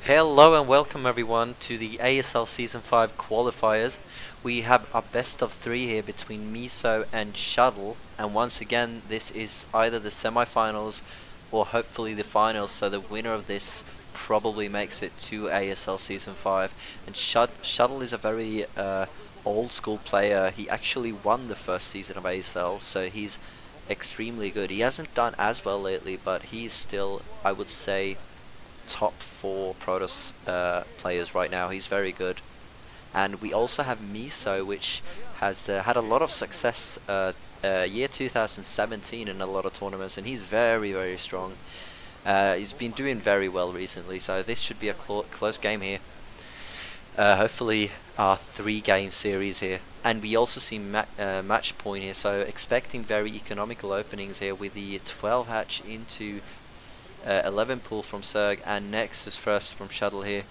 Hello and welcome everyone to the ASL Season 5 qualifiers. We have a best of 3 here between Miso and Shuttle, and once again this is either the semi-finals or hopefully the finals, so the winner of this probably makes it to ASL Season 5. And Shuttle is a very old school player. He actually won the first season of ASL, so he's extremely good. He hasn't done as well lately, but he's still, I would say, top 4 Protoss players right now. He's very good. And we also have Miso, which has had a lot of success year 2017 in a lot of tournaments, and he's very strong. He's been doing very well recently, so this should be a close game here. Hopefully our 3-game series here. And we also see match point here, so expecting very economical openings here with the 12 hatch into 11 pull from Zerg and Nexus first from Shuttle here.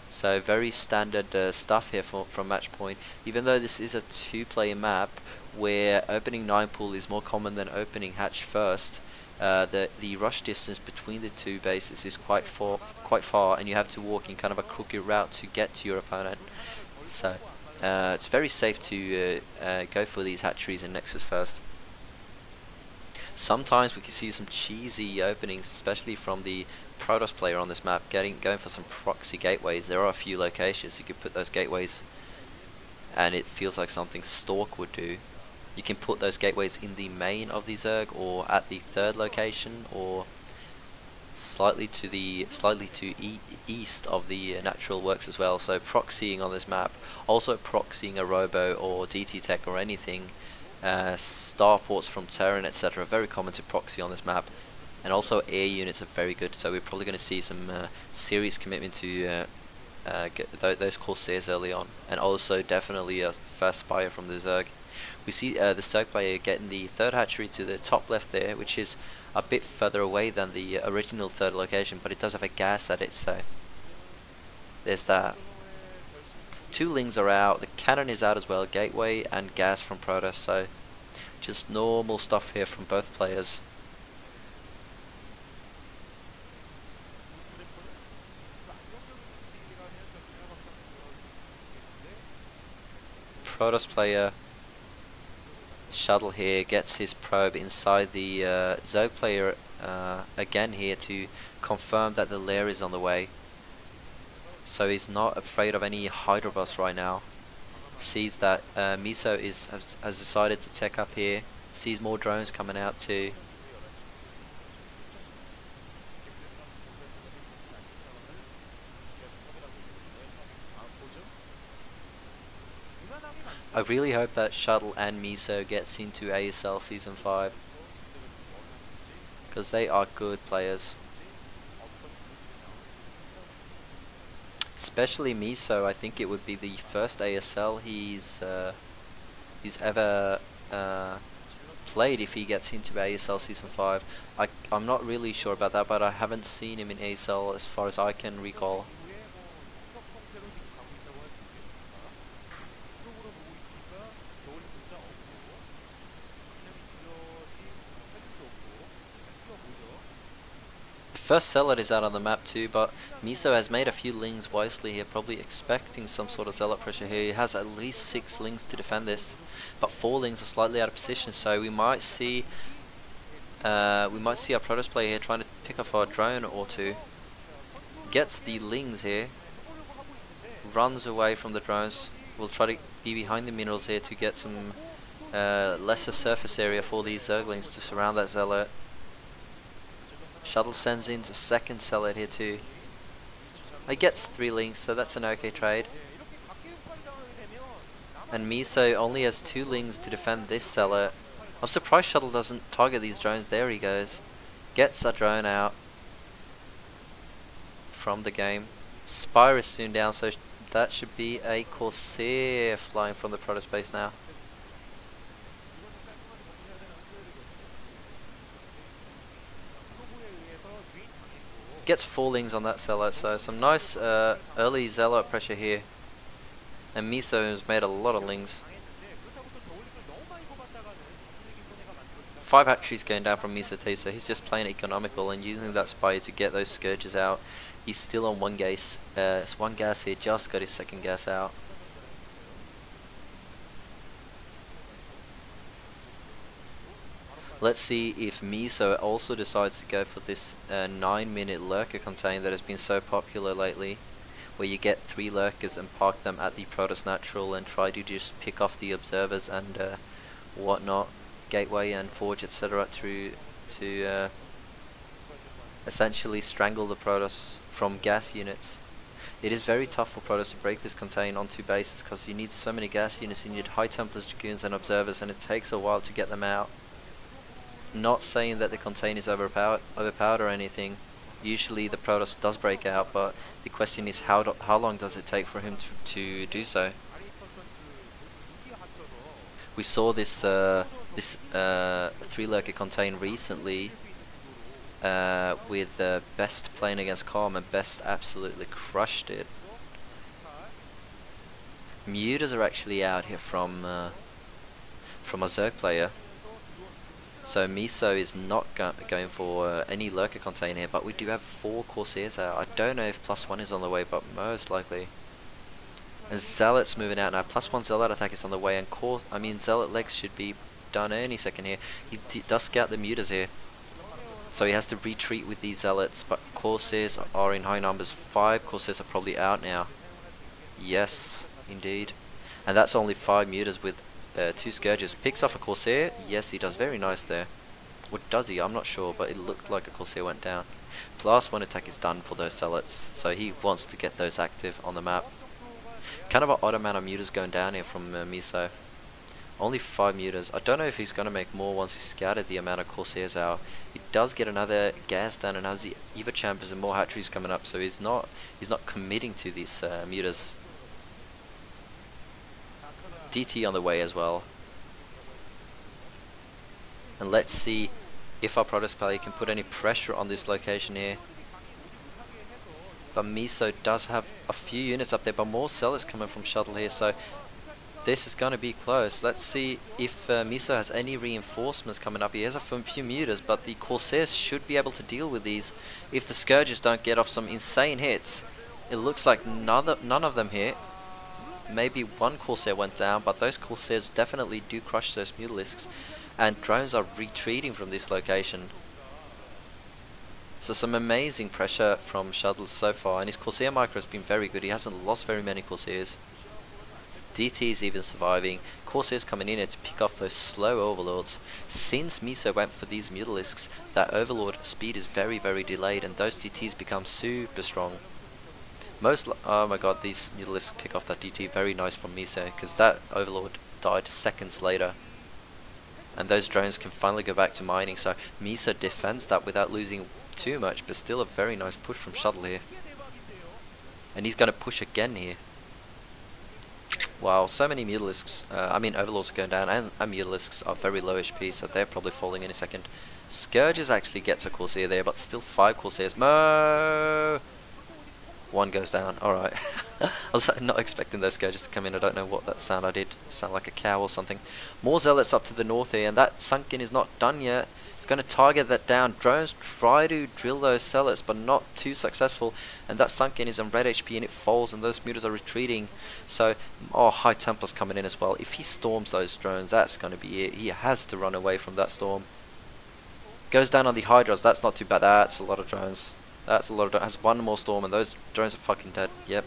So very standard stuff here from match point. Even though this is a 2-player map where opening 9 pull is more common than opening hatch first, the rush distance between the two bases is quite far, and you have to walk in kind of a crooked route to get to your opponent. So it's very safe to go for these hatcheries and Nexus first. Sometimes we can see some cheesy openings, especially from the Protoss player on this map, going for some proxy gateways. There are a few locations you could put those gateways, and it feels like something Stork would do. You can put those gateways in the main of the Zerg, or at the 3rd location, or slightly to east of the natural works as well. So proxying on this map, also proxying a Robo or DT Tech or anything. Starports from Terran, etc. Very common to proxy on this map, and also air units are very good. So we're probably going to see some serious commitment to get those Corsairs early on, and also definitely a first Spire from the Zerg. We see the Zerg player getting the 3rd hatchery to the top left there, which is a bit further away than the original 3rd location, but it does have a gas at it, so there's that. 2 lings are out, the cannon is out as well, gateway and gas from Protoss, so just normal stuff here from both players. Protoss player Shuttle here gets his probe inside the Zerg player again here to confirm that the lair is on the way. So he's not afraid of any Hydra Bus right now. Sees that Miso has decided to tech up here. Sees more drones coming out too. I really hope that Shuttle and Miso gets into ASL Season 5, because they are good players. Especially Miso, I think it would be the first ASL he's ever played if he gets into ASL Season 5. I'm not really sure about that, but I haven't seen him in ASL as far as I can recall. First Zealot is out on the map too, but Miso has made a few lings wisely here, probably expecting some sort of Zealot pressure here. He has at least 6 lings to defend this, but 4 lings are slightly out of position, so we might see our Protoss player here trying to pick off a drone or 2. Gets the lings here, runs away from the drones. We'll try to be behind the minerals here to get some lesser surface area for these Zerglings to surround that Zealot. Shuttle sends in the 2nd Zealot here too. He gets 3 lings, so that's an okay trade. And Miso only has 2 lings to defend this Zealot. I'm surprised Shuttle doesn't target these drones. There he goes. Gets a drone out from the game. Spire is soon down, so that should be a Corsair flying from the Protoss base now. Gets 4 lings on that Zealot, so some nice early Zealot pressure here. And Miso has made a lot of lings. 5 hatcheries going down from Miso T, so he's just playing economical and using that Spire to get those Scourges out. He's still on one gas. It's one gas here. Just got his second gas out. Let's see if Miso also decides to go for this 9-minute lurker contain that has been so popular lately, where you get 3 lurkers and park them at the Protoss Natural and try to just pick off the observers and whatnot, gateway and forge, etc. to essentially strangle the Protoss from gas units. It is very tough for Protoss to break this contain on 2 bases because you need so many gas units. You need High Templars, Dragoons and observers, and it takes a while to get them out. Not saying that the contain is overpowered or anything. Usually the Protoss does break out, but the question is how long does it take for him to do so? We saw this 3 lurker contain recently with Best playing against Calm, and Best absolutely crushed it. Mutas are actually out here from a Zerg player. So Miso is not going for any lurker contain here, but we do have 4 Corsairs out. I don't know if +1 is on the way, but most likely. And Zealot's moving out now. +1 Zealot attack is on the way, and Zealot legs should be done any second here. He does scout the Mutas here, so he has to retreat with these Zealots, but Corsairs are in high numbers. 5 Corsairs are probably out now. Yes, indeed. And that's only 5 Mutas with 2 Scourges. Picks off a Corsair. Yes, he does. Very nice there. Or does he? I'm not sure, but it looked like a Corsair went down. +1 attack is done for those Zealots, so he wants to get those active on the map. Kind of an odd amount of Mutas going down here from Miso. Only 5 Mutas. I don't know if he's going to make more once he's scouted the amount of Corsairs out. He does get another gas down and has the Eva Champions and more hatcheries coming up, so he's not committing to these Mutas. DT on the way as well. And let's see if our Protoss player can put any pressure on this location here. But Miso does have a few units up there, but more Zealots coming from Shuttle here, so this is going to be close. Let's see if Miso has any reinforcements coming up. He has a few Mutas, but the Corsairs should be able to deal with these if the Scourges don't get off some insane hits. It looks like none of them hit. Maybe 1 Corsair went down, but those Corsairs definitely do crush those Mutalisks, and drones are retreating from this location. So some amazing pressure from Shuttle so far, and his Corsair micro has been very good. He hasn't lost very many Corsairs. DT is even surviving. Corsairs coming in here to pick off those slow Overlords. Since Miso went for these Mutalisks, that Overlord speed is very, very delayed, and those DTs become super strong. Oh my god, these Mutalisks pick off that DT. Very nice from Miso, because that Overlord died seconds later. And those drones can finally go back to mining, so Miso defends that without losing too much, but still a very nice push from Shuttle here. And he's going to push again here. Wow, so many Mutalisks, Overlords are going down, and Mutalisks are very low HP, so they're probably falling in a second. Scourges actually gets a Corsair there, but still 5 Corsairs. Mo! 1 goes down. Alright. I was not expecting those Scourges to come in. I don't know what that sound I did. Sound like a cow or something. More Zealots up to the north here, and that Sunken is not done yet. It's going to target that down. Drones try to drill those Zealots, but not too successful. And that Sunken is on red HP and it falls, and those Mutas are retreating. So, High Templar's coming in as well. If he storms those drones, that's going to be it. He has to run away from that storm. Goes down on the Hydras. That's not too bad. That's a lot of drones. That's a lot of drones. Has 1 more storm, and those drones are fucking dead. Yep.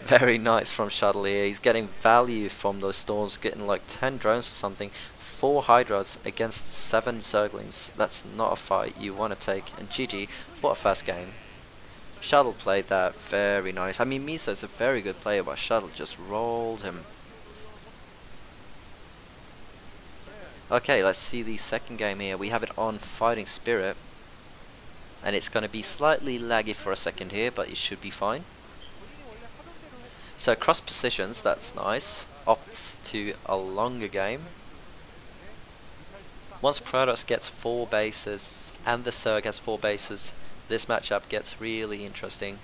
Very nice from Shuttle here. He's getting value from those storms, getting like 10 drones or something. 4 Hydras against 7 Zerglings. That's not a fight you want to take. And GG, what a fast game. Shuttle played that very nice. I mean, Miso's a very good player, but Shuttle just rolled him. Okay, let's see the second game here. We have it on Fighting Spirit. And it's going to be slightly laggy for a second here, but it should be fine. So cross positions, that's nice. Opts to a longer game. Once Protoss gets 4 bases and the Zerg has 4 bases, this matchup gets really interesting.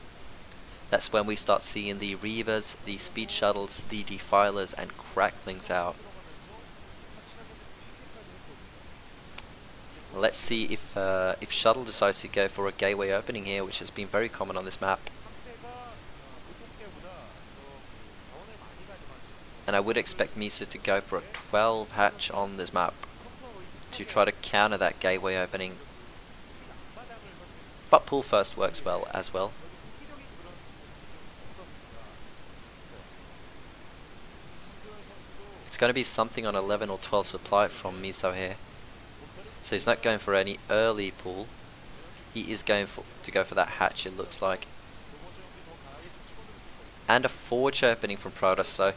That's when we start seeing the Reavers, the Speed Shuttles, the Defilers, and Cracklings out. Let's see if Shuttle decides to go for a gateway opening here, which has been very common on this map. And I would expect Miso to go for a 12 hatch on this map to try to counter that gateway opening. But pull first works well as well. It's going to be something on 11 or 12 supply from Miso here. So he's not going for any early pull. He is going to go for that hatch, it looks like. And a forge opening from Protoss, so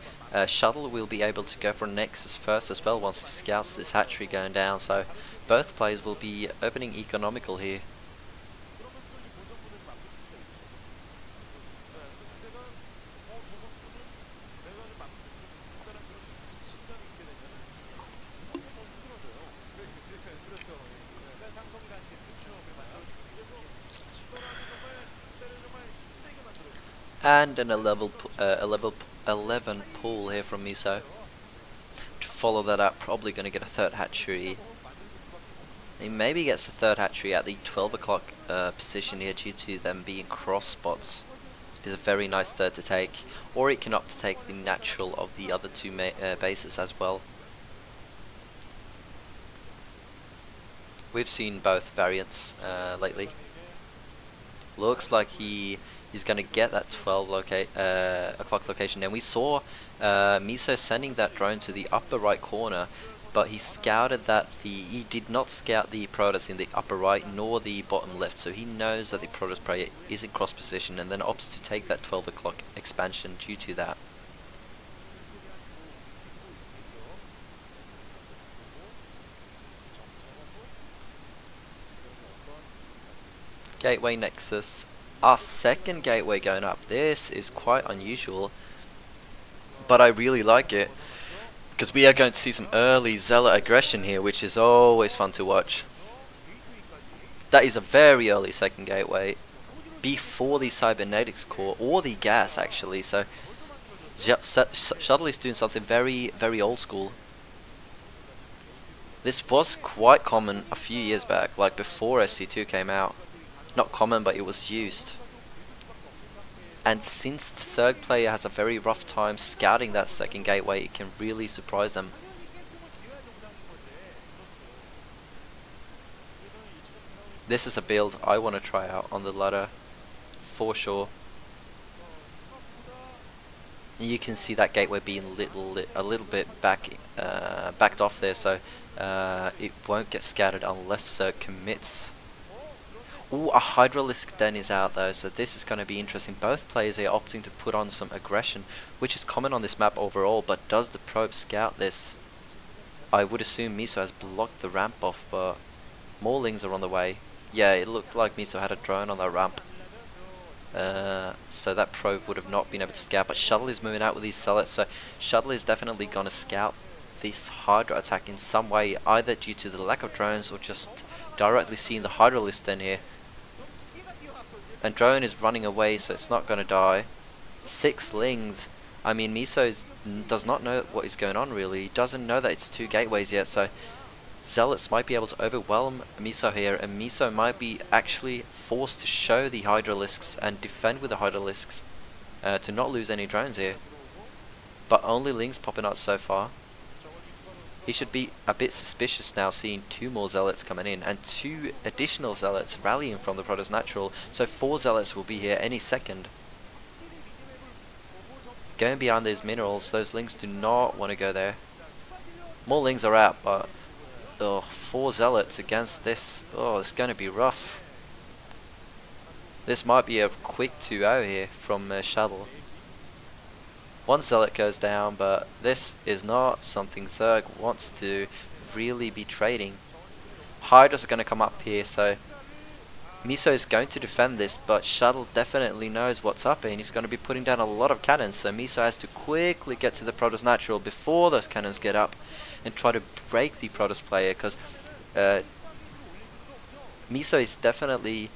Shuttle will be able to go for Nexus first as well once he scouts this hatchery going down, so both players will be opening economical here. And a level 11 pull here from Miso. To follow that up, probably going to get a third hatchery. He maybe gets a third hatchery at the 12 o'clock position here due to them being cross spots. It is a very nice third to take, or it can opt to take the natural of the other two bases as well. We've seen both variants lately. Looks like he's going to get that 12 o'clock location. And we saw Miso sending that drone to the upper right corner, but he scouted that he did not scout the Protoss in the upper right nor the bottom left, so he knows that the Protoss player is in cross position and then opts to take that 12 o'clock expansion due to that. Gateway Nexus, our second gateway going up. This is quite unusual, but I really like it because we are going to see some early Zealot aggression here, which is always fun to watch. That is a very early second gateway before the cybernetics core or the gas actually, so Shuttle is doing something very, very old school. This was quite common a few years back, like before SC2 came out. Not common, but it was used. And since the Zerg player has a very rough time scouting that second gateway, it can really surprise them. This is a build I want to try out on the ladder for sure. You can see that gateway being a little bit backed off there, so it won't get scattered unless Zerg commits. Ooh, a Hydralisk Den is out though, so this is going to be interesting. Both players are opting to put on some aggression, which is common on this map overall, but does the probe scout this? I would assume Miso has blocked the ramp off, but more Lings are on the way. Yeah, it looked like Miso had a drone on that ramp. So that probe would have not been able to scout, but Shuttle is moving out with these Zealots, so Shuttle is definitely going to scout this Hydra attack in some way, either due to the lack of drones or just directly seeing the Hydralisk Den here. And drone is running away, so it's not going to die. 6 Lings. I mean, Miso does not know what is going on really. He doesn't know that it's 2 gateways yet, so Zealots might be able to overwhelm Miso here, and Miso might be actually forced to show the Hydralisks and defend with the Hydralisks to not lose any drones here. But only Lings popping out so far. He should be a bit suspicious now seeing 2 more Zealots coming in and 2 additional Zealots rallying from the Protoss Natural, so 4 Zealots will be here any second. Going behind these minerals, those Lings do not want to go there. More Lings are out, but 4 Zealots against this, it's going to be rough. This might be a quick 2-0 here from Shuttle. 1 Zealot goes down, but this is not something Zerg wants to really be trading. Hydras are going to come up here, so Miso is going to defend this, but Shuttle definitely knows what's up and he's going to be putting down a lot of cannons, so Miso has to quickly get to the Protoss Natural before those cannons get up and try to break the Protoss player, because Miso is definitely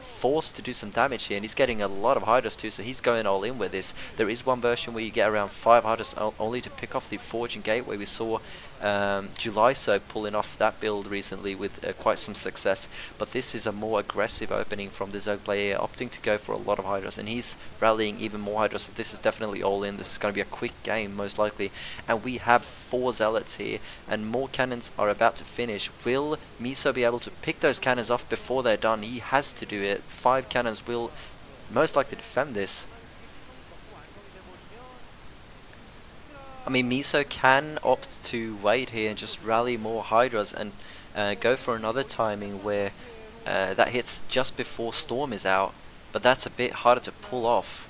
forced to do some damage here, and he's getting a lot of Hydras too, so he's going all in with this. There is one version where you get around 5 Hydras only to pick off the Forge and Gateway. We saw Julyso pulling off that build recently with quite some success, but this is a more aggressive opening from the Zerg player, opting to go for a lot of Hydras, and he's rallying even more Hydras, so this is definitely all in. This is going to be a quick game most likely, and we have 4 Zealots here, and more cannons are about to finish. Will Miso be able to pick those cannons off before they're done? He has to do it. 5 cannons will most likely defend this. I mean, Miso can opt to wait here and just rally more Hydras and go for another timing where that hits just before Storm is out, but that's a bit harder to pull off.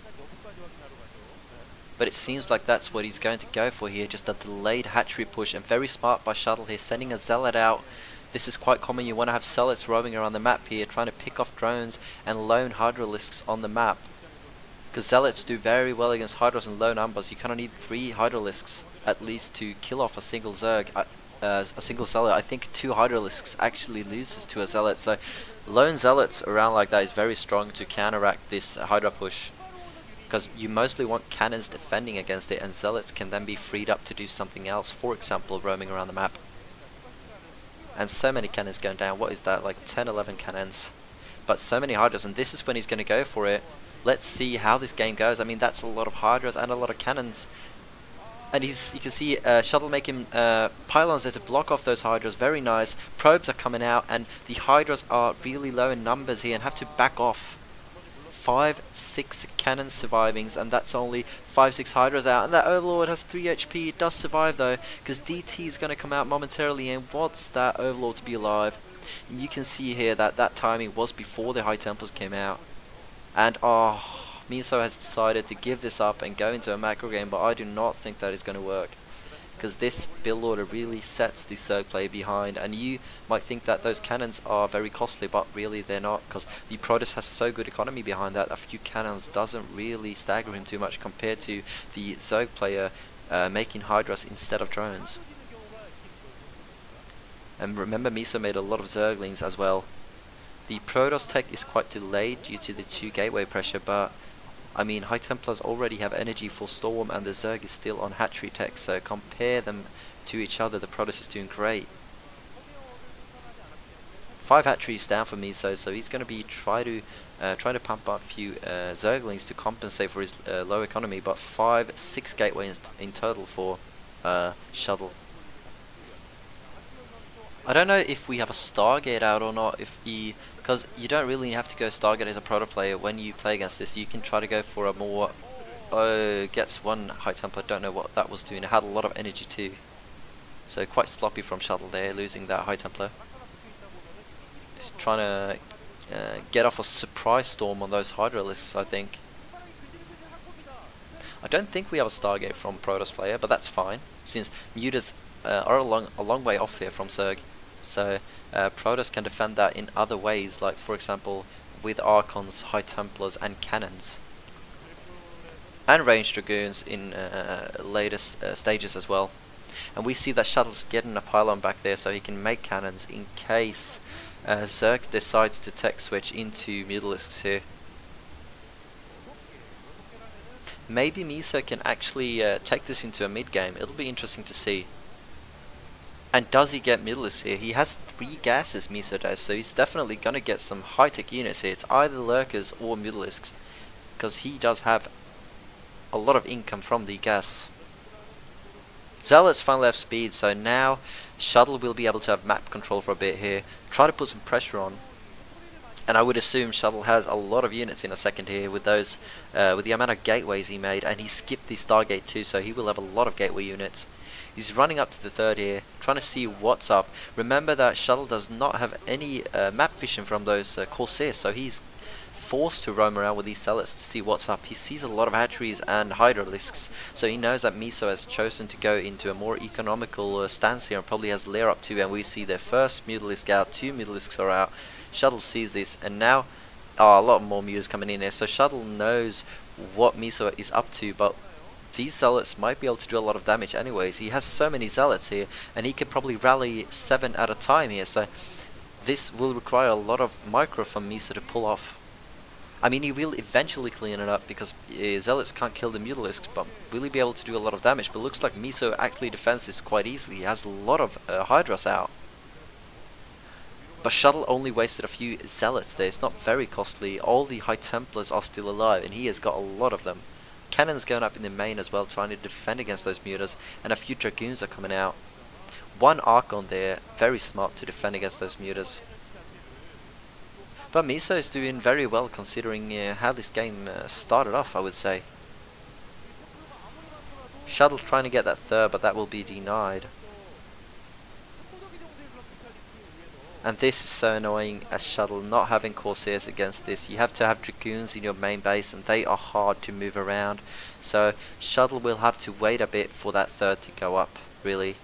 But it seems like that's what he's going to go for here, just a delayed hatchery push, and very smart by Shuttle here, sending a Zealot out. This is quite common. You want to have Zealots roaming around the map here, trying to pick off drones and lone Hydralisks on the map. Because Zealots do very well against Hydras in low numbers. You kind of need 3 Hydralisks at least to kill off a single Zerg, a single Zealot. I think 2 Hydralisks actually loses to a Zealot, so lone Zealots around like that is very strong to counteract this Hydra push. Because you mostly want cannons defending against it, and Zealots can then be freed up to do something else, for example roaming around the map. And so many cannons going down. What is that, like 10, 11 cannons? But so many Hydras, and this is when he's going to go for it. Let's see how this game goes. I mean, that's a lot of Hydras and a lot of cannons. And you can see Shuttle making pylons there to block off those Hydras. Very nice. Probes are coming out, and the Hydras are really low in numbers here and have to back off. 5, 6 cannons surviving, and that's only 5, 6 Hydras out, and that Overlord has 3 HP. It does survive though, because DT is going to come out momentarily and wants that Overlord to be alive. And you can see here that that timing was before the High Templars came out, and Miso has decided to give this up and go into a macro game, but I do not think that is going to work, because this build order really sets the Zerg play behind, and you might think that those cannons are very costly, but really they're not, because the Protoss has so good economy behind that. A few cannons doesn't really stagger him too much compared to the Zerg player making Hydras instead of drones. And remember, Miso made a lot of Zerglings as well. The Protoss tech is quite delayed due to the 2 gateway pressure, but I mean, High Templars already have energy for Storm, and the Zerg is still on hatchery tech, so compare them to each other, the Protoss is doing great. 5 hatcheries down for Miso, so he's going to be trying to pump up a few Zerglings to compensate for his low economy, but 5, 6 gateways in total for Shuttle. I don't know if we have a Stargate out or not, because you don't really have to go Stargate as a Proto player when you play against this. You can try to go for a more, gets 1 High Templar, don't know what that was doing. It had a lot of energy too. So quite sloppy from Shuttle there, losing that High Templar. Just trying to get off a surprise storm on those Hydralisks, I think. I don't think we have a Stargate from Protoss player, but that's fine, since Mutas are a long way off here from Zerg. So Protoss can defend that in other ways, like for example with Archons, High Templars and Cannons. And Ranged Dragoons in later stages as well. And we see that Shuttle's getting a pylon back there so he can make cannons in case Zerg decides to tech switch into Mutalisks here. Maybe Miso can actually take this into a mid game. It'll be interesting to see. And does he get Mutalisks here? He has 3 gases, Miso does, so he's definitely going to get some high-tech units here. It's either Lurkers or Mutalisks, because he does have a lot of income from the gas. Zealots finally have speed, so now Shuttle will be able to have map control for a bit here. Try to put some pressure on. And I would assume Shuttle has a lot of units in a second here with those, with the amount of gateways he made, and he skipped the Stargate too, so he will have a lot of gateway units. He's running up to the 3rd here, trying to see what's up. Remember that Shuttle does not have any map vision from those Corsairs, so he's forced to roam around with these Zealots to see what's up. He sees a lot of hatcheries and Hydralisks, so he knows that Miso has chosen to go into a more economical stance here and probably has lair up too, and we see their first Mutalisk out, 2 Mutalisks are out. Shuttle sees this, and now a lot more Mutas coming in there, so Shuttle knows what Miso is up to, but these Zealots might be able to do a lot of damage anyways. He has so many Zealots here, and he could probably rally 7 at a time here, so this will require a lot of micro from Miso to pull off. I mean, he will eventually clean it up because Zealots can't kill the Mutalisks, but will he be able to do a lot of damage? But looks like Miso actually defends this quite easily. He has a lot of Hydras out. But Shuttle only wasted a few Zealots there. It's not very costly. All the High Templars are still alive, and he has got a lot of them. Cannons going up in the main as well, trying to defend against those Mutas, and a few Dragoons are coming out. One Archon there, very smart to defend against those Mutas. But Miso is doing very well considering how this game started off, I would say. Shuttle's trying to get that third, but that will be denied. And this is so annoying as Shuttle, not having Corsairs against this. You have to have Dragoons in your main base, and they are hard to move around. So Shuttle will have to wait a bit for that third to go up, really.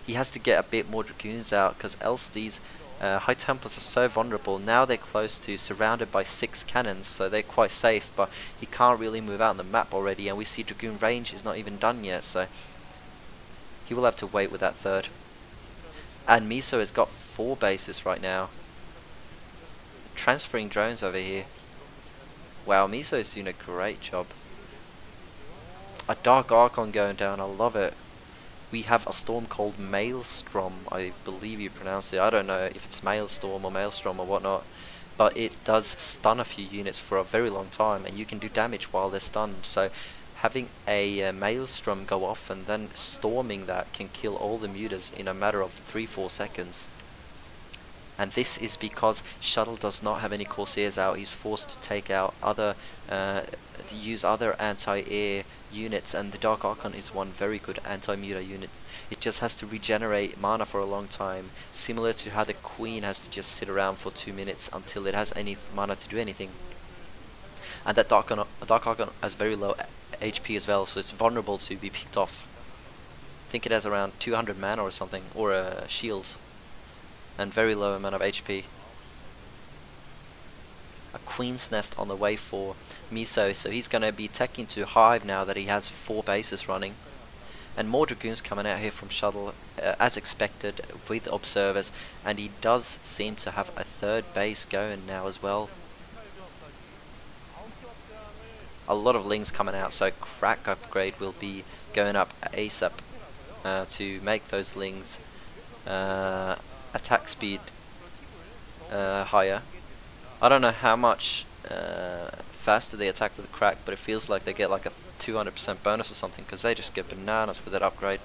He has to get a bit more Dragoons out, because else these High Templars are so vulnerable. Now they're close to surrounded by 6 cannons, so they're quite safe, but he can't really move out on the map already, and we see Dragoon range is not even done yet, so he will have to wait with that third. And Miso has got 4 bases right now. Transferring drones over here. Wow, Miso is doing a great job. A Dark Archon going down, I love it. We have a storm called Maelstrom, I believe you pronounce it. I don't know if it's Maelstrom or Maelstrom or whatnot, but it does stun a few units for a very long time, and you can do damage while they're stunned. So having a Maelstrom go off and then storming that can kill all the Mutas in a matter of 3-4 seconds. And this is because Shuttle does not have any Corsairs out. He's forced to take out other, to use other anti-air units, and the Dark Archon is one very good anti-muta unit. It just has to regenerate mana for a long time, similar to how the Queen has to just sit around for 2 minutes until it has any mana to do anything. And that Dark Archon has very low HP as well, so it's vulnerable to be picked off. I think it has around 200 mana or something, or shields, and very low amount of HP. A Queen's Nest on the way for Miso, so he's going to be taking to Hive now that he has 4 bases running. And more Dragoons coming out here from Shuttle, as expected, with Observers, and he does seem to have a 3rd base going now as well. A lot of Lings coming out, so Crack upgrade will be going up ASAP to make those Lings attack speed higher. I don't know how much faster they attack with Crack, but it feels like they get like a 200% bonus or something, because they just get bananas with that upgrade.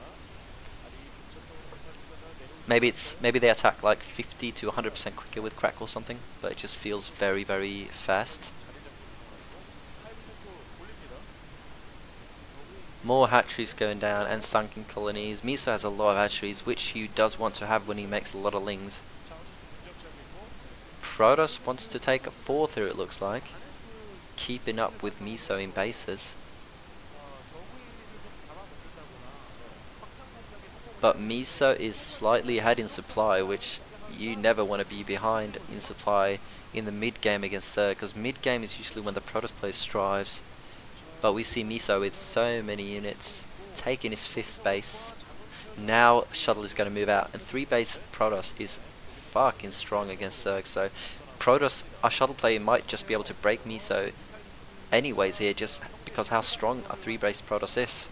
Maybe they attack like 50 to 100% quicker with Crack or something, but it just feels very, very fast. More hatcheries going down and sunken colonies. Miso has a lot of hatcheries, which he does want to have when he makes a lot of Lings. Protoss wants to take a 4th here, it looks like, keeping up with Miso in bases. But Miso is slightly ahead in supply, which you never want to be behind in supply in the mid game against Zerg, because mid game is usually when the Protoss player strives. But we see Miso with so many units taking his 5th base. Now Shuttle is going to move out, and 3 base Protoss is fucking strong against Zerg, so Protoss, a Shuttle player might just be able to break Miso anyways here, just because how strong a 3 base Protoss is.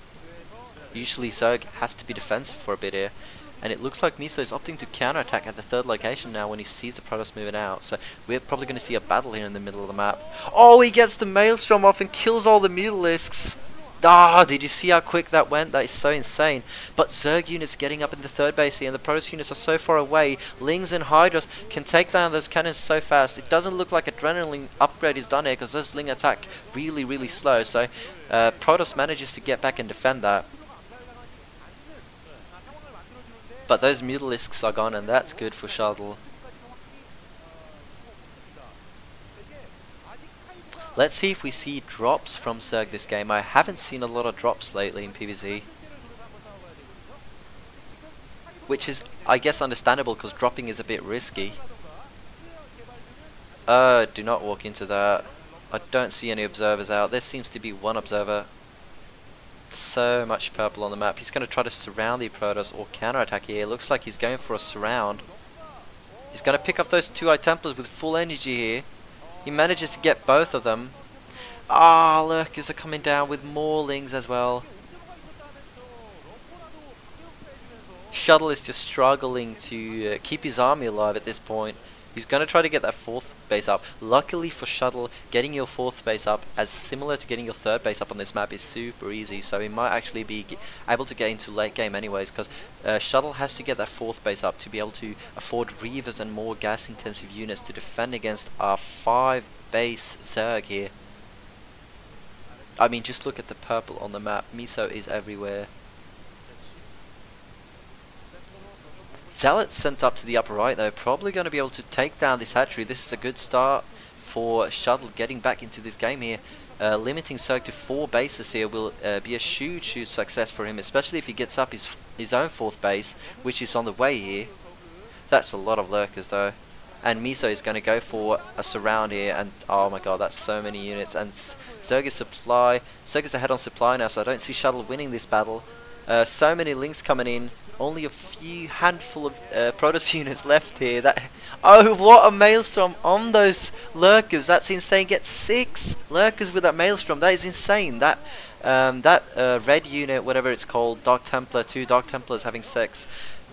Usually Zerg has to be defensive for a bit here, and it looks like Miso is opting to counterattack at the 3rd location now when he sees the Protoss moving out, so we're probably going to see a battle here in the middle of the map. Oh, he gets the Maelstrom off and kills all the Mutalisks! Ah, did you see how quick that went? That is so insane. But Zerg units getting up in the 3rd base here, and the Protoss units are so far away. Lings and Hydras can take down those cannons so fast. It doesn't look like Adrenaline upgrade is done here, because those Ling attack really, really slow, so Protoss manages to get back and defend that. But those Mutalisks are gone, and that's good for Shuttle. Let's see if we see drops from Zerg this game. I haven't seen a lot of drops lately in PvZ, which is, I guess, understandable, because dropping is a bit risky. Do not walk into that. I don't see any observers out. There seems to be one observer. So much purple on the map. He's going to try to surround the Protoss or counterattack here. Looks like he's going for a surround. He's going to pick up those two High Templars with full energy here. He manages to get both of them. Ah, Lurkers are coming down with more Lings as well. Shuttle is just struggling to keep his army alive at this point. He's going to try to get that fourth base up. Luckily for Shuttle, getting your fourth base up, as similar to getting your third base up on this map, is super easy. So he might actually be able to get into late game anyways, because Shuttle has to get that fourth base up to be able to afford Reavers and more gas intensive units to defend against our 5 base Zerg here. I mean, just look at the purple on the map. Miso is everywhere. Zealot's sent up to the upper right though, probably going to be able to take down this hatchery. This is a good start for Shuttle getting back into this game here. Limiting Zerg to 4 bases here will be a huge success for him, especially if he gets up his own 4th base, which is on the way here. That's a lot of Lurkers though. And Miso is going to go for a surround here, and oh my god, that's so many units. And Zerg is ahead on supply now, so I don't see Shuttle winning this battle. So many Lings coming in. Only a few handful of Protoss units left here. Oh, what a Maelstrom on those Lurkers! That's insane. Get 6 Lurkers with that Maelstrom. That is insane. That red unit, whatever it's called, Dark Templar, 2 Dark Templars having 6.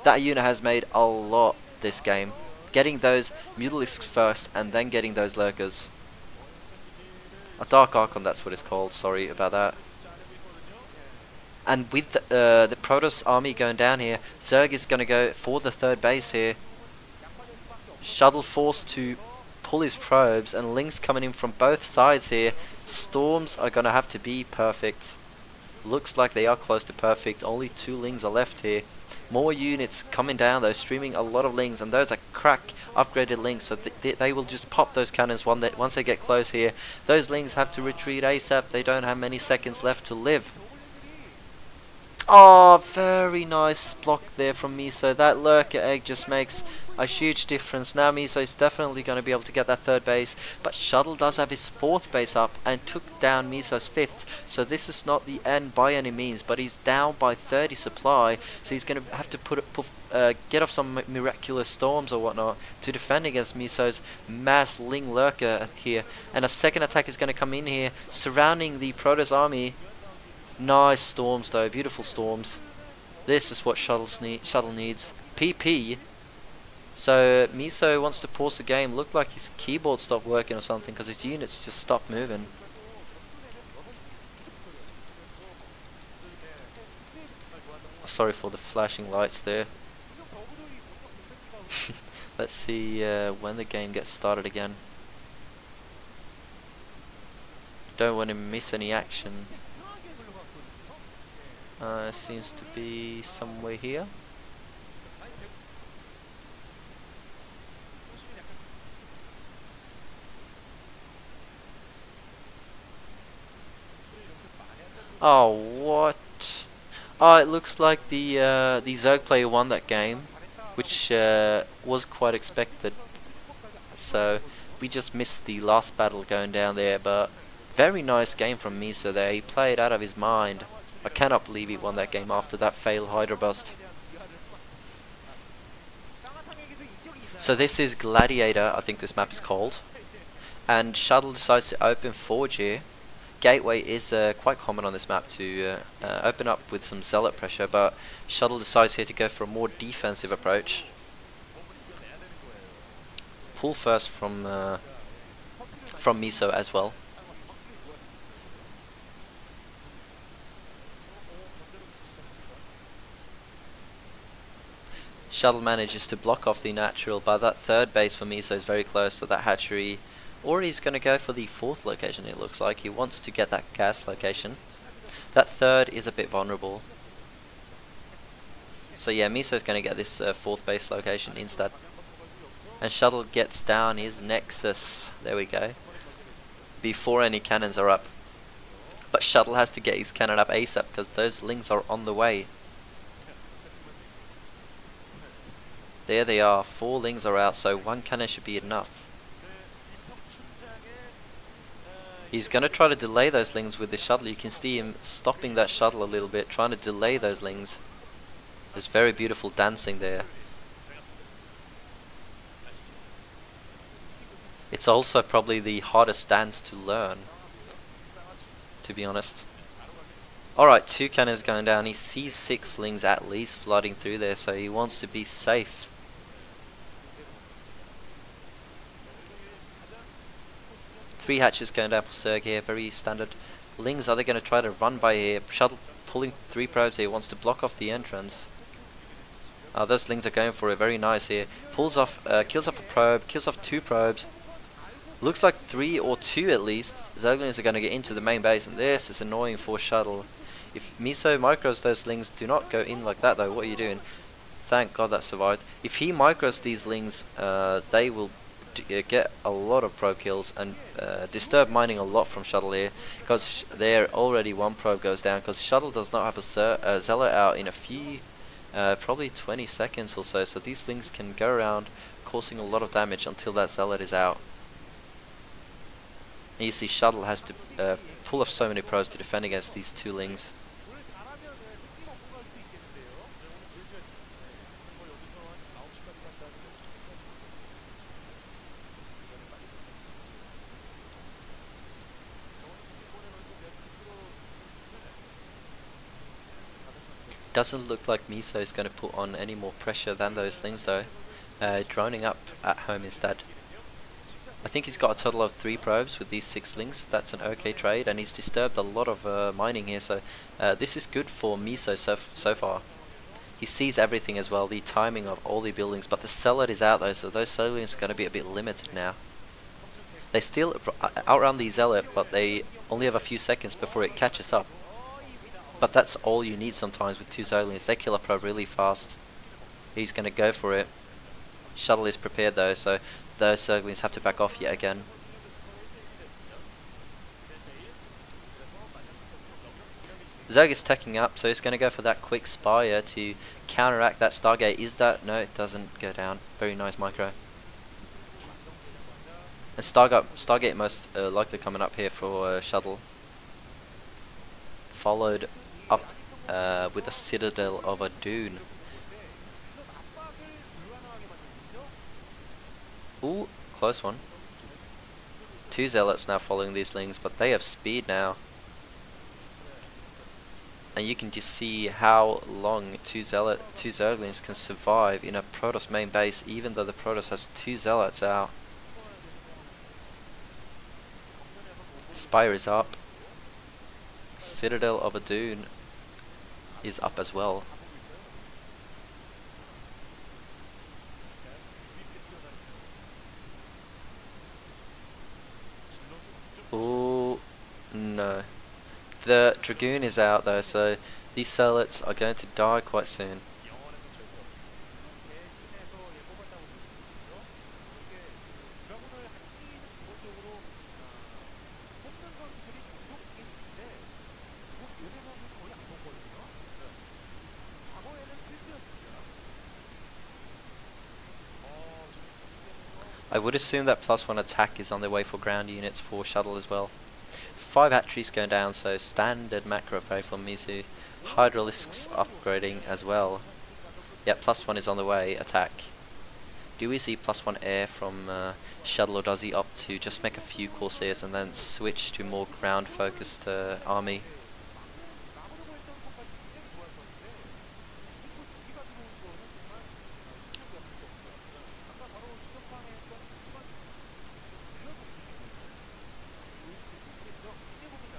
That unit has made a lot this game. Getting those Mutalisks first, and then getting those Lurkers. A Dark Archon, that's what it's called. Sorry about that. And with the Protoss army going down here, Zerg is going to go for the 3rd base here. Shuttle forced to pull his probes, and Lings coming in from both sides here. Storms are going to have to be perfect. Looks like they are close to perfect. Only 2 Lings are left here. More units coming down though, streaming a lot of Lings, and those are crack upgraded Lings, so they will just pop those cannons once they get close here. Those Lings have to retreat ASAP. They don't have many seconds left to live. Oh, very nice block there from Miso. That Lurker egg just makes a huge difference. Now Miso is definitely going to be able to get that 3rd base, but Shuttle does have his 4th base up and took down Miso's 5th. So this is not the end by any means, but he's down by 30 supply, so he's going to have to get off some miraculous storms or whatnot to defend against Miso's mass Ling Lurker here. And a second attack is going to come in here, surrounding the Protoss army. Nice storms though, beautiful storms. This is what Shuttle needs. PP. So Miso wants to pause the game. Looked like his keyboard stopped working or something, because his units just stopped moving. Sorry for the flashing lights there. Let's see when the game gets started again. Don't want to miss any action. Seems to be somewhere here. Oh, what? Oh, it looks like the Zerg player won that game, which was quite expected. So we just missed the last battle going down there, but very nice game from Miso there. He played out of his mind. I cannot believe he won that game after that failed Hydra bust. So this is Gladiator, I think this map is called. And Shuttle decides to open Forge here. Gateway is quite common on this map to open up with some Zealot pressure, but Shuttle decides here to go for a more defensive approach. Pull first from Miso as well. Shuttle manages to block off the natural, but that 3rd base for Miso is very close, so that hatchery, or he's going to go for the 4th location. It looks like he wants to get that gas location. That 3rd is a bit vulnerable. So yeah, Miso is going to get this 4th base location instead. And Shuttle gets down his Nexus, there we go, before any cannons are up. But Shuttle has to get his cannon up ASAP, because those Lings are on the way. There they are, 4 Lings are out, so 1 cannon should be enough. He's going to try to delay those Lings with the Shuttle. You can see him stopping that Shuttle a little bit, trying to delay those Lings. There's very beautiful dancing there. It's also probably the hardest stance to learn, to be honest. Alright, 2 cannons going down. He sees 6 slings at least flooding through there, so he wants to be safe. Three hatches going down for Zerg here, very standard. Lings, are they going to try to run by here? Shuttle pulling 3 probes here, wants to block off the entrance. Those Lings are going for it, very nice here. Pulls off, kills off a probe, kills off 2 probes. Looks like 3 or 2 at least. Zerglings are going to get into the main base, and this is annoying for Shuttle. If Miso micros those Lings, do not go in like that though, what are you doing? Thank God that survived. If he micros these Lings, they will get a lot of probe kills and disturb mining a lot from Shuttle here, because there already 1 probe goes down, because Shuttle does not have a Zealot out in a few, probably 20 seconds or so, so these Lings can go around causing a lot of damage until that Zealot is out. And you see Shuttle has to pull off so many probes to defend against these 2 Lings. Doesn't look like Miso is going to put on any more pressure than those Lings though. Droning up at home instead. I think he's got a total of 3 probes with these 6 Lings. That's an okay trade, and he's disturbed a lot of mining here, so this is good for Miso so far. He sees everything as well, the timing of all the buildings, but the Zealot is out though, so those Zealots are going to be a bit limited now. They still outrun the Zealot, but they only have a few seconds before it catches up. But that's all you need sometimes with 2 Zerglings. They kill a probe really fast. He's going to go for it. Shuttle is prepared though, so those Zerglings have to back off yet again. Zerg is teching up, so he's going to go for that quick Spire to counteract that Stargate. Is that? No, it doesn't go down. Very nice micro. And Stargate most likely coming up here for Shuttle. Followed up with a Citadel of a Dune. Ooh, close one. 2 Zealots now following these Lings, but they have speed now. And you can just see how long 2 Zerglings can survive in a Protoss main base, even though the Protoss has 2 Zealots out. Spire is up. Citadel of a Dune is up as well. Ooh, no. The Dragoon is out though, so these Zealots are going to die quite soon. I would assume that +1 attack is on their way for ground units for Shuttle as well. 5 hatcheries going down, so standard macro play from Miso. Hydralisks upgrading as well. Yeah, +1 is on the way, attack. Do we see +1 air from Shuttle, or does he opt to just make a few Corsairs and then switch to more ground focused army?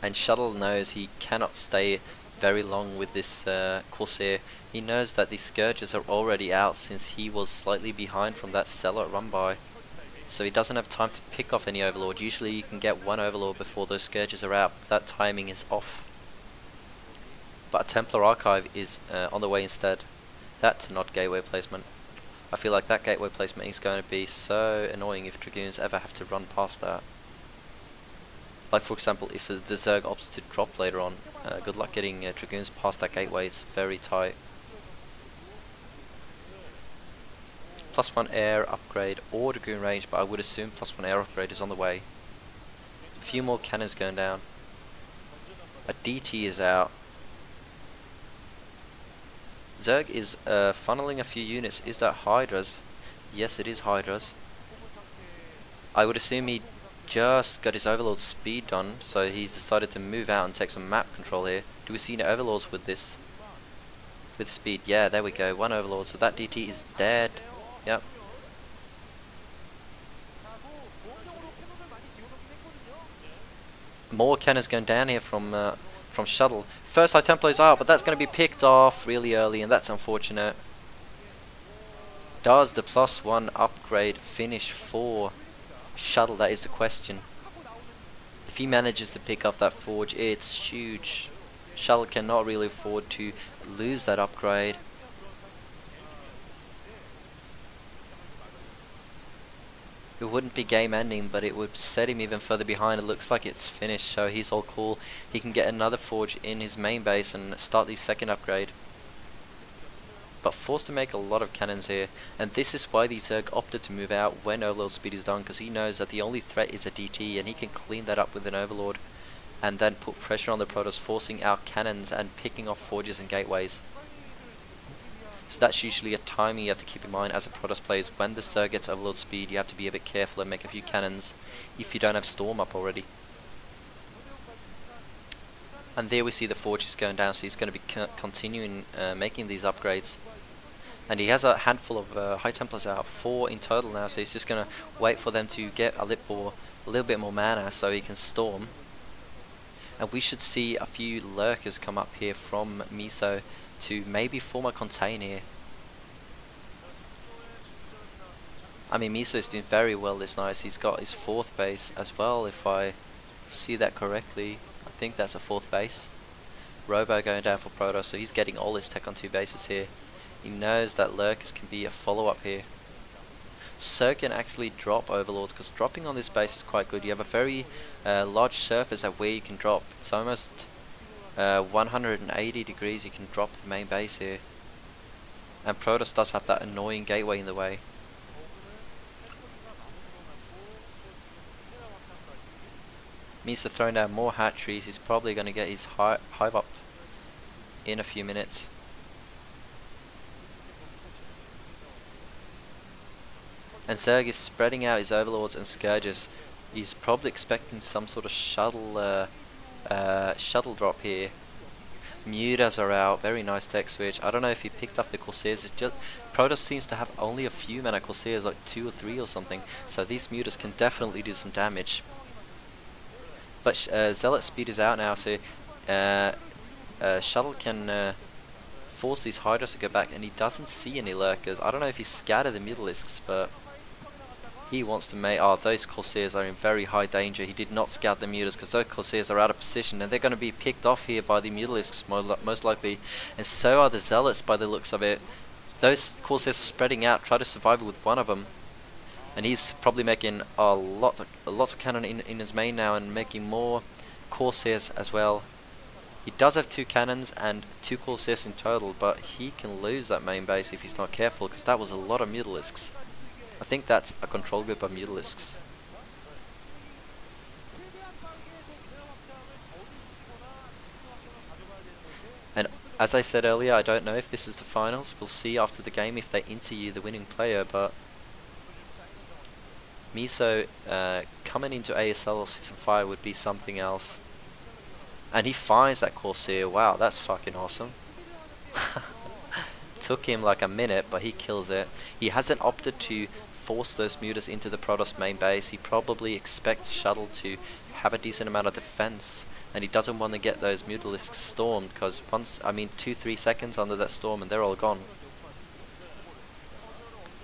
And Shuttle knows he cannot stay very long with this Corsair. He knows that the Scourges are already out since he was slightly behind from that Zealot run by. So he doesn't have time to pick off any Overlord. Usually you can get 1 Overlord before those Scourges are out. That timing is off. But a Templar Archive is on the way instead. That's not gateway placement. I feel like that gateway placement is going to be so annoying if Dragoons ever have to run past that. Like for example, if the Zerg opts to drop later on, good luck getting Dragoons past that gateway, it's very tight. +1 air upgrade or Dragoon range, but I would assume +1 air upgrade is on the way. A few more cannons going down. A DT is out. Zerg is funneling a few units. Is that Hydras? Yes, it is Hydras. I would assume he just got his Overlord speed done, so he's decided to move out and take some map control here. Do we see any Overlords with this? With speed? Yeah, there we go. One Overlord, so that DT is dead. Yep. More cannons going down here from Shuttle. First High Templar's out, but that's going to be picked off really early, and that's unfortunate. Does the +1 upgrade finish for Shuttle? That is the question. If he manages to pick up that forge, it's huge. Shuttle cannot really afford to lose that upgrade. It wouldn't be game ending, but it would set him even further behind. It looks like it's finished, so he's all cool. He can get another forge in his main base and start the second upgrade. But forced to make a lot of cannons here, and this is why the Zerg opted to move out when Overlord speed is done, because he knows that the only threat is a DT, and he can clean that up with an Overlord, and then put pressure on the Protoss, forcing out cannons and picking off forges and gateways. So that's usually a timing you have to keep in mind as a Protoss plays. When the Zerg gets Overlord speed, you have to be a bit careful and make a few cannons if you don't have Storm up already. And there we see the forges going down, so he's going to be continuing making these upgrades. And he has a handful of High Templars out, 4 in total now, so he's just going to wait for them to get a little bit more mana so he can storm. And we should see a few lurkers come up here from Miso to maybe form a contain here. I mean, Miso is doing very well this night. He's got his 4th base as well, if I see that correctly. I think that's a 4th base. Robo going down for Protoss, so he's getting all his tech on 2 bases here. He knows that lurkers can be a follow-up here. Zerg can actually drop Overlords, because dropping on this base is quite good. You have a very large surface at where you can drop. It's almost 180 degrees you can drop the main base here. And Protoss does have that annoying gateway in the way. Miso throwing down more hatcheries. He's probably going to get his hive up in a few minutes. And Zerg is spreading out his Overlords and Scourges. He's probably expecting some sort of shuttle drop here. Mutas are out, very nice tech switch. I don't know if he picked up the Corsairs. It's just Protoss seems to have only a few mana Corsairs, like 2 or 3 or something. So these Mutas can definitely do some damage. But Zealot speed is out now, so Shuttle can force these Hydras to go back, and he doesn't see any lurkers. I don't know if he scattered the Mutalisks, but he wants to make... Oh, those Corsairs are in very high danger. He did not scout the Mutas, because those Corsairs are out of position, and they're going to be picked off here by the Mutalisks, most likely. And so are the Zealots, by the looks of it. Those Corsairs are spreading out. Try to survive with one of them. And he's probably making a lot of cannon in his main now, and making more Corsairs as well. He does have 2 cannons and 2 Corsairs in total, but he can lose that main base if he's not careful, because that was a lot of Mutalisks. I think that's a control group of Mutalisks. And as I said earlier, I don't know if this is the finals. We'll see after the game if they interview the winning player, but Miso coming into ASL Season 5 would be something else. And he finds that Corsair. Wow, that's fucking awesome. Took him like a minute, but he kills it. He hasn't opted to force those Mutas into the Protoss main base. He probably expects Shuttle to have a decent amount of defense, and he doesn't want to get those Mutalisks stormed, because once, I mean, 2-3 seconds under that storm and they're all gone.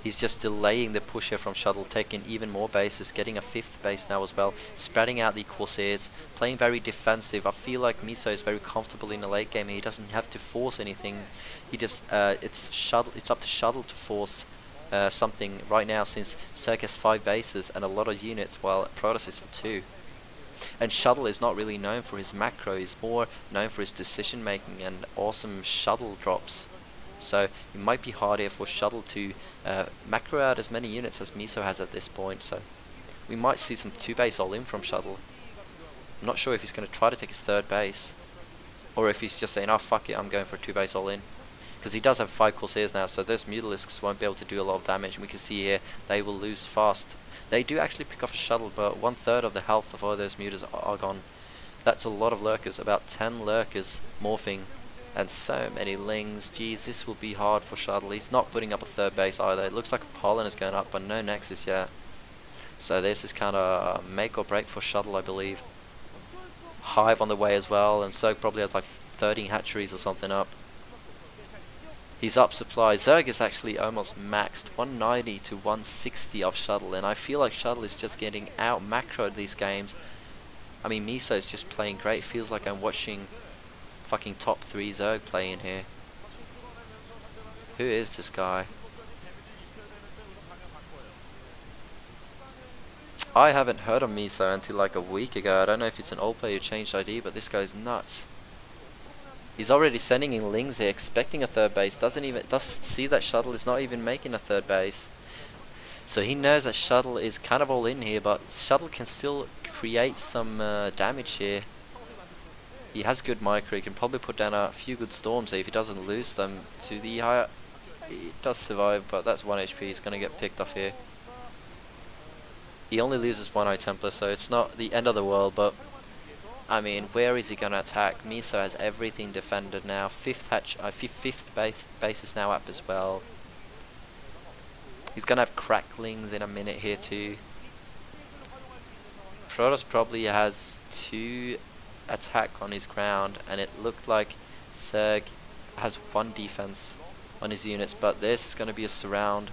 He's just delaying the push here from Shuttle, taking even more bases, getting a 5th base now as well, spreading out the Corsairs, playing very defensive. I feel like Miso is very comfortable in the late game. He doesn't have to force anything. He just it's up to Shuttle to force something right now, since Zerg has 5 bases and a lot of units, while Protoss is 2. And Shuttle is not really known for his macro. He's more known for his decision making and awesome shuttle drops. So it might be harder for Shuttle to macro out as many units as Miso has at this point. So we might see some 2 base all in from Shuttle. I'm not sure if he's going to try to take his 3rd base, or if he's just saying, oh fuck it, I'm going for 2 base all in. Because he does have 5 Corsairs now, so those Mutalisks won't be able to do a lot of damage. And we can see here, they will lose fast. They do actually pick off a shuttle, but 1/3 of the health of all those mutas are gone. That's a lot of lurkers, about 10 lurkers morphing, and so many lings. Geez, this will be hard for Shuttle. He's not putting up a third base either. It looks like a pollen is going up, but no nexus yet. So this is kind of make or break for Shuttle, I believe. Hive on the way as well, and Zerg probably has like 13 hatcheries or something up. He's up supply. Zerg is actually almost maxed, 190 to 160 of Shuttle, and I feel like Shuttle is just getting out macroed these games. I mean, Miso is just playing great. Feels like I'm watching fucking top 3 Zerg play in here. Who is this guy? I haven't heard of Miso until like a week ago. I don't know if it's an old player who changed ID, but this guy's nuts. He's already sending in lings here, expecting a third base. Does see that Shuttle is not even making a third base. So he knows that Shuttle is kind of all in here, but Shuttle can still create some damage here. He has good micro. He can probably put down a few good storms here if he doesn't lose them to the higher. He does survive, but that's 1 HP. He's going to get picked off here. He only loses 1 Eye Templar, so it's not the end of the world, but I mean, where is he going to attack? Miso has everything defended now. Fifth base is now up as well. He's going to have cracklings in a minute here too. Protoss probably has 2 attack on his ground, and it looked like Zerg has 1 defense on his units, but this is going to be a surround.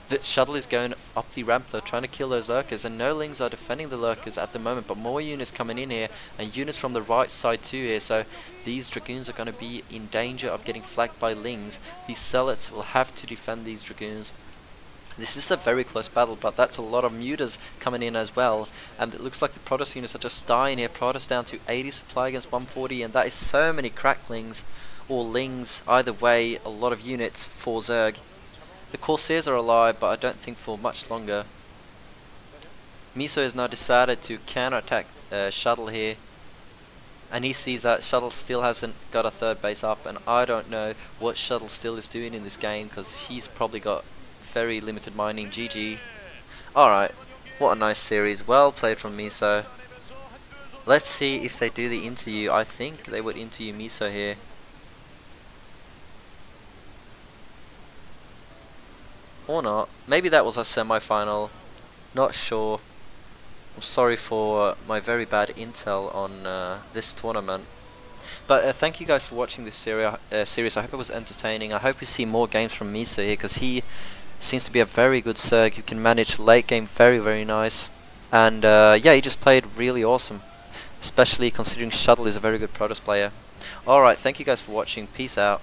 The Shuttle is going up the ramp though, trying to kill those lurkers, and no lings are defending the lurkers at the moment, but more units coming in here, and units from the right side too here, so these dragoons are going to be in danger of getting flanked by lings. These zealots will have to defend these dragoons. This is a very close battle, but that's a lot of mutas coming in as well, and it looks like the Protoss units are just dying here. Protoss down to 80 supply against 140, and that is so many cracklings, or lings, either way, a lot of units for Zerg. The Corsairs are alive, but I don't think for much longer. Miso has now decided to counter-attack Shuttle here, and he sees that Shuttle still hasn't got a third base up, and I don't know what Shuttle still is doing in this game, because he's probably got very limited mining. GG. Alright, what a nice series. Well played from Miso. Let's see if they do the interview. I think they would interview Miso here. Or not. Maybe that was a semi-final. Not sure. I'm sorry for my very bad intel on this tournament. But thank you guys for watching this series. I hope it was entertaining. I hope we see more games from Miso here, because he seems to be a very good Zerg who can manage late game very, very nice. And yeah, he just played really awesome, especially considering Shuttle is a very good Protoss player. Alright, thank you guys for watching. Peace out.